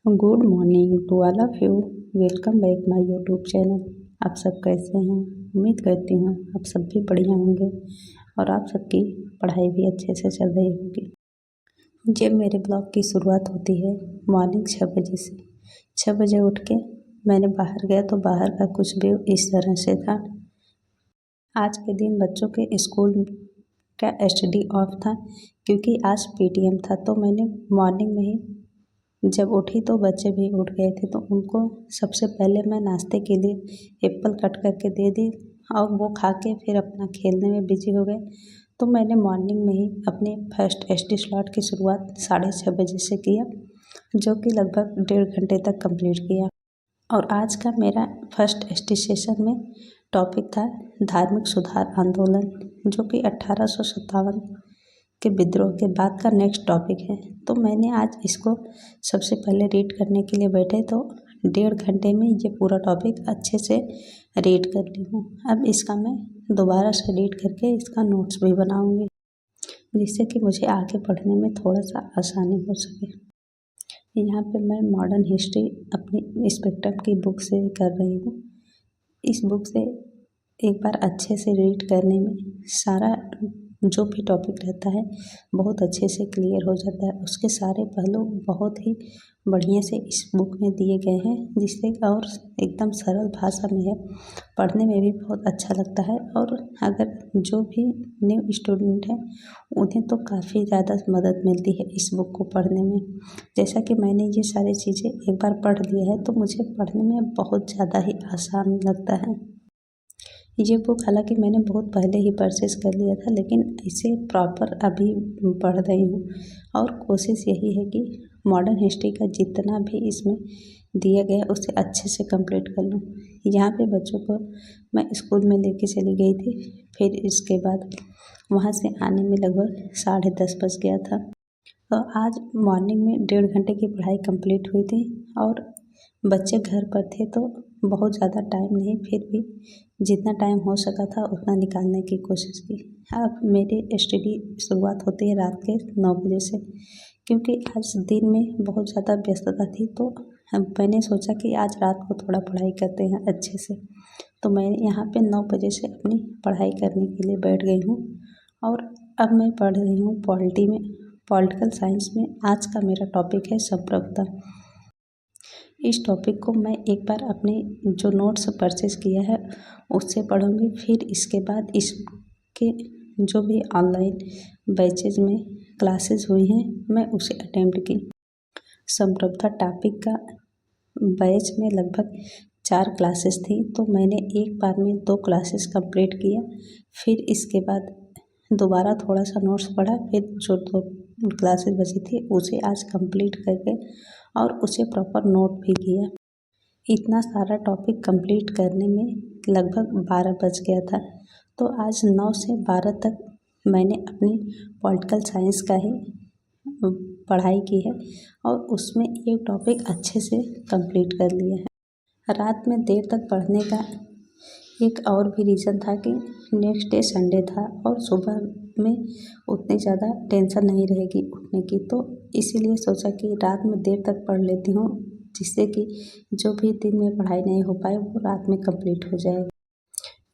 Good morning to all of you. Welcome back my YouTube channel. आप सब कैसे हैं? उम्मीद करती हूँ आप सब भी बढ़िया होंगे और आप सबकी पढ़ाई भी अच्छे से चल रही होगी। जब मेरे ब्लॉग की शुरुआत होती है मॉर्निंग 6 बजे से। 6 बजे उठ के मैंने बाहर गया तो बाहर का कुछ व्यू इस तरह से था। आज के दिन बच्चों के स्कूल का स्टडी ऑफ था क्योंकि आज पीटीएम था। तो मैंने मॉर्निंग में ही जब उठी तो बच्चे भी उठ गए थे, तो उनको सबसे पहले मैं नाश्ते के लिए एप्पल कट करके दे दी और वो खा के फिर अपना खेलने में बिजी हो गए। तो मैंने मॉर्निंग में ही अपने फर्स्ट एसटी स्लॉट की शुरुआत 6:30 बजे से किया, जो कि लगभग 1.5 घंटे तक कंप्लीट किया। और आज का मेरा फर्स्ट एसटी सेशन में टॉपिक था धार्मिक सुधार आंदोलन, जो कि 1857 के विद्रोह के बाद का नेक्स्ट टॉपिक है। तो मैंने आज इसको सबसे पहले रीड करने के लिए बैठे तो 1.5 घंटे में ये पूरा टॉपिक अच्छे से रीड कर ली हूँ। अब इसका मैं दोबारा से रीड करके इसका नोट्स भी बनाऊँगी, जिससे कि मुझे आगे पढ़ने में थोड़ा सा आसानी हो सके। यहाँ पे मैं मॉडर्न हिस्ट्री अपनी स्पेक्ट्रम की बुक से कर रही हूँ। इस बुक से एक बार अच्छे से रीड करने में सारा जो भी टॉपिक रहता है बहुत अच्छे से क्लियर हो जाता है। उसके सारे पहलू बहुत ही बढ़िया से इस बुक में दिए गए हैं, जिससे और एकदम सरल भाषा में है। पढ़ने में भी बहुत अच्छा लगता है और अगर जो भी न्यू स्टूडेंट हैं उन्हें तो काफ़ी ज़्यादा मदद मिलती है इस बुक को पढ़ने में। जैसा कि मैंने ये सारी चीज़ें एक बार पढ़ लिया है तो मुझे पढ़ने में बहुत ज़्यादा ही आसान लगता है। ये बुक हालांकि मैंने बहुत पहले ही परचेस कर लिया था, लेकिन इसे प्रॉपर अभी पढ़ रही हूँ और कोशिश यही है कि मॉडर्न हिस्ट्री का जितना भी इसमें दिया गया उसे अच्छे से कंप्लीट कर लूँ। यहाँ पे बच्चों को मैं स्कूल में लेके चली गई थी, फिर इसके बाद वहाँ से आने में लगभग 10:30 बज गया था। तो आज मॉर्निंग में 1.5 घंटे की पढ़ाई कंप्लीट हुई थी और बच्चे घर पर थे तो बहुत ज़्यादा टाइम नहीं, फिर भी जितना टाइम हो सका था उतना निकालने की कोशिश की। अब मेरी स्टडी शुरुआत होती है रात के 9 बजे से, क्योंकि आज दिन में बहुत ज़्यादा व्यस्तता थी। तो मैंने सोचा कि आज रात को थोड़ा पढ़ाई करते हैं अच्छे से। तो मैं यहाँ पे 9 बजे से अपनी पढ़ाई करने के लिए बैठ गई हूँ और अब मैं पढ़ रही हूँ पॉलिटिकल साइंस में। आज का मेरा टॉपिक है संप्रभुता। इस टॉपिक को मैं एक बार अपने जो नोट्स परचेस किया है उससे पढ़ूंगी, फिर इसके बाद इसके जो भी ऑनलाइन बैचेज में क्लासेस हुई हैं मैं उसे अटेम्प्ट की। संप्रभुता टॉपिक का बैच में लगभग 4 क्लासेस थी, तो मैंने एक बार में 2 क्लासेस कंप्लीट किया। फिर इसके बाद दोबारा थोड़ा सा नोट्स पढ़ा, फिर जो 2 क्लासेस बची थी उसे आज कंप्लीट करके और उसे प्रॉपर नोट भी किया। इतना सारा टॉपिक कंप्लीट करने में लगभग 12 बज गया था। तो आज 9 से 12 तक मैंने अपनी पॉलिटिकल साइंस का ही पढ़ाई की है और उसमें एक टॉपिक अच्छे से कंप्लीट कर लिया है। रात में देर तक पढ़ने का एक और भी रीज़न था कि नेक्स्ट डे संडे था और सुबह में उतनी ज़्यादा टेंशन नहीं रहेगी उठने की, तो इसीलिए सोचा कि रात में देर तक पढ़ लेती हूँ, जिससे कि जो भी दिन में पढ़ाई नहीं हो पाए वो रात में कंप्लीट हो जाएगा।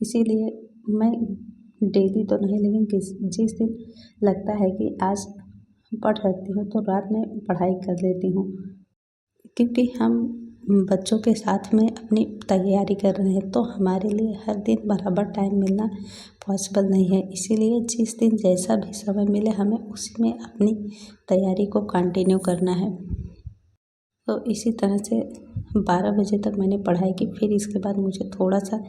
इसीलिए मैं डेली तो नहीं, लेकिन जिस दिन लगता है कि आज पढ़ सकती हूँ तो रात में पढ़ाई कर लेती हूँ, क्योंकि हम बच्चों के साथ में अपनी तैयारी कर रहे हैं तो हमारे लिए हर दिन बराबर टाइम मिलना पॉसिबल नहीं है। इसीलिए जिस दिन जैसा भी समय मिले हमें उसी में अपनी तैयारी को कंटिन्यू करना है। तो इसी तरह से 12 बजे तक मैंने पढ़ाई की। फिर इसके बाद मुझे थोड़ा सा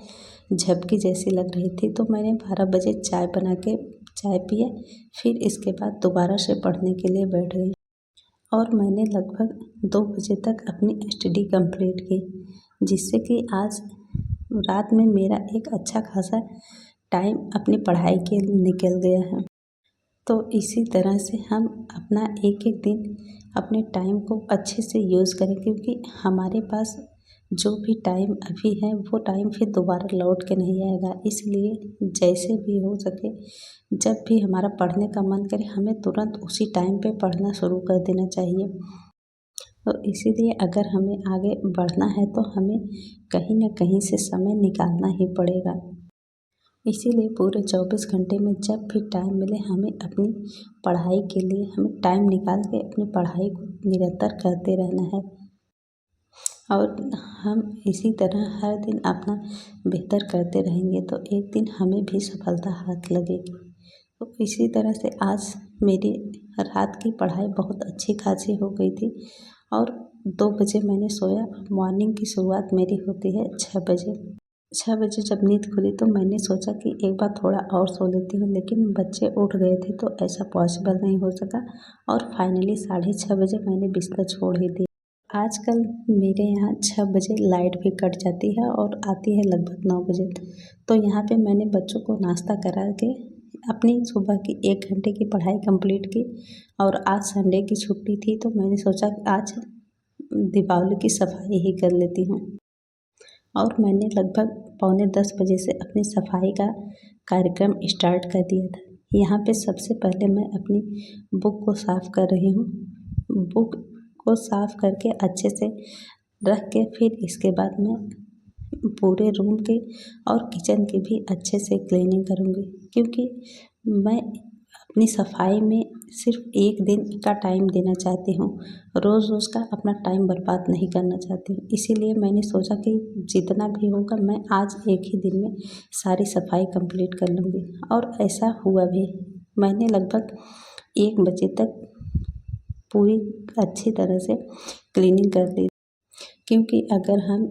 झपकी जैसी लग रही थी, तो मैंने 12 बजे चाय बना के चाय पिया। फिर इसके बाद दोबारा से पढ़ने के लिए बैठ गई और मैंने लगभग 2 बजे तक अपनी स्टडी कंप्लीट की, जिससे कि आज रात में मेरा एक अच्छा खासा टाइम अपनी पढ़ाई के लिए निकल गया है। तो इसी तरह से हम अपना एक एक दिन अपने टाइम को अच्छे से यूज़ करें, क्योंकि हमारे पास जो भी टाइम अभी है वो टाइम फिर दोबारा लौट के नहीं आएगा। इसलिए जैसे भी हो सके जब भी हमारा पढ़ने का मन करे हमें तुरंत उसी टाइम पे पढ़ना शुरू कर देना चाहिए। तो इसीलिए अगर हमें आगे बढ़ना है तो हमें कहीं ना कहीं से समय निकालना ही पड़ेगा। इसीलिए पूरे 24 घंटे में जब भी टाइम मिले हमें अपनी पढ़ाई के लिए हमें टाइम निकाल के अपनी पढ़ाई को निरंतर करते रहना है और हम इसी तरह हर दिन अपना बेहतर करते रहेंगे तो एक दिन हमें भी सफलता हाथ लगेगी। तो इसी तरह से आज मेरी रात की पढ़ाई बहुत अच्छी खासी हो गई थी और 2 बजे मैंने सोया। मॉर्निंग की शुरुआत मेरी होती है 6 बजे। 6 बजे जब नींद खुली तो मैंने सोचा कि एक बार थोड़ा और सो लेती हूँ, लेकिन बच्चे उठ गए थे तो ऐसा पॉसिबल नहीं हो सका और फाइनली 6:30 बजे मैंने बिस्तर छोड़ ही दिया। आजकल मेरे यहाँ 6 बजे लाइट भी कट जाती है और आती है लगभग 9 बजे। तो यहाँ पे मैंने बच्चों को नाश्ता करा के अपनी सुबह की 1 घंटे की पढ़ाई कंप्लीट की और आज संडे की छुट्टी थी तो मैंने सोचा कि आज दीपावली की सफाई ही कर लेती हूँ और मैंने लगभग 9:45 बजे से अपनी सफाई का कार्यक्रम स्टार्ट कर दिया था। यहाँ पे सबसे पहले मैं अपनी बुक को साफ़ कर रही हूँ। बुक को साफ़ करके अच्छे से रख के फिर इसके बाद मैं पूरे रूम के और किचन की भी अच्छे से क्लीनिंग करूँगी, क्योंकि मैं अपनी सफाई में सिर्फ एक दिन का टाइम देना चाहती हूँ, रोज़ रोज़ का अपना टाइम बर्बाद नहीं करना चाहती हूँ। इसीलिए मैंने सोचा कि जितना भी होगा मैं आज एक ही दिन में सारी सफाई कंप्लीट कर लूँगी और ऐसा हुआ भी। मैंने लगभग 1 बजे तक पूरी अच्छी तरह से क्लीनिंग कर ली, क्योंकि अगर हम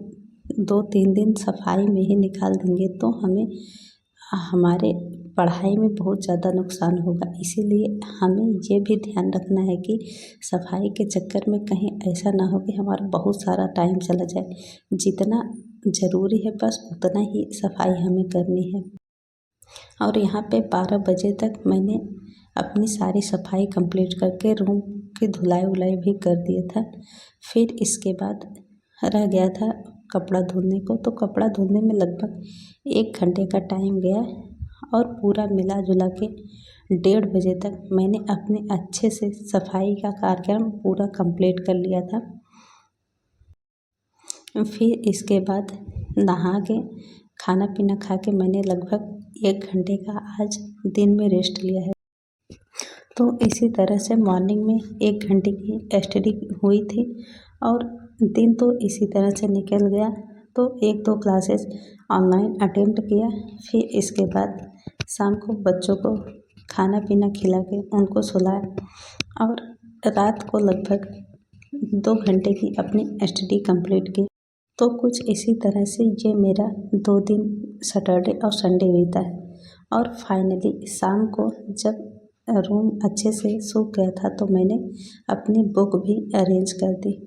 2-3 दिन सफाई में ही निकाल देंगे तो हमें हमारे पढ़ाई में बहुत ज़्यादा नुकसान होगा। इसीलिए हमें ये भी ध्यान रखना है कि सफाई के चक्कर में कहीं ऐसा ना हो कि हमारा बहुत सारा टाइम चला जाए। जितना ज़रूरी है बस उतना ही सफाई हमें करनी है। और यहाँ पे 12 बजे तक मैंने अपनी सारी सफाई कंप्लीट करके रूम की धुलाई वुलाई भी कर दिया था। फिर इसके बाद रह गया था कपड़ा धुलने को, तो कपड़ा धुलने में लगभग 1 घंटे का टाइम गया और पूरा मिला जुला के 1:30 बजे तक मैंने अपने अच्छे से सफाई का कार्यक्रम पूरा कंप्लीट कर लिया था। फिर इसके बाद नहा के खाना पीना खा के मैंने लगभग 1 घंटे का आज दिन में रेस्ट लिया है। तो इसी तरह से मॉर्निंग में 1 घंटे की स्टडी हुई थी और दिन तो इसी तरह से निकल गया। तो 1-2 क्लासेस ऑनलाइन अटेम्प्ट किया। फिर इसके बाद शाम को बच्चों को खाना पीना खिला के उनको सुलाया और रात को लगभग 2 घंटे की अपनी स्टडी कंप्लीट की। तो कुछ इसी तरह से ये मेरा 2 दिन सैटरडे और संडे बीता है और फाइनली शाम को जब रूम अच्छे से सूख गया था तो मैंने अपनी बुक भी अरेंज कर दी।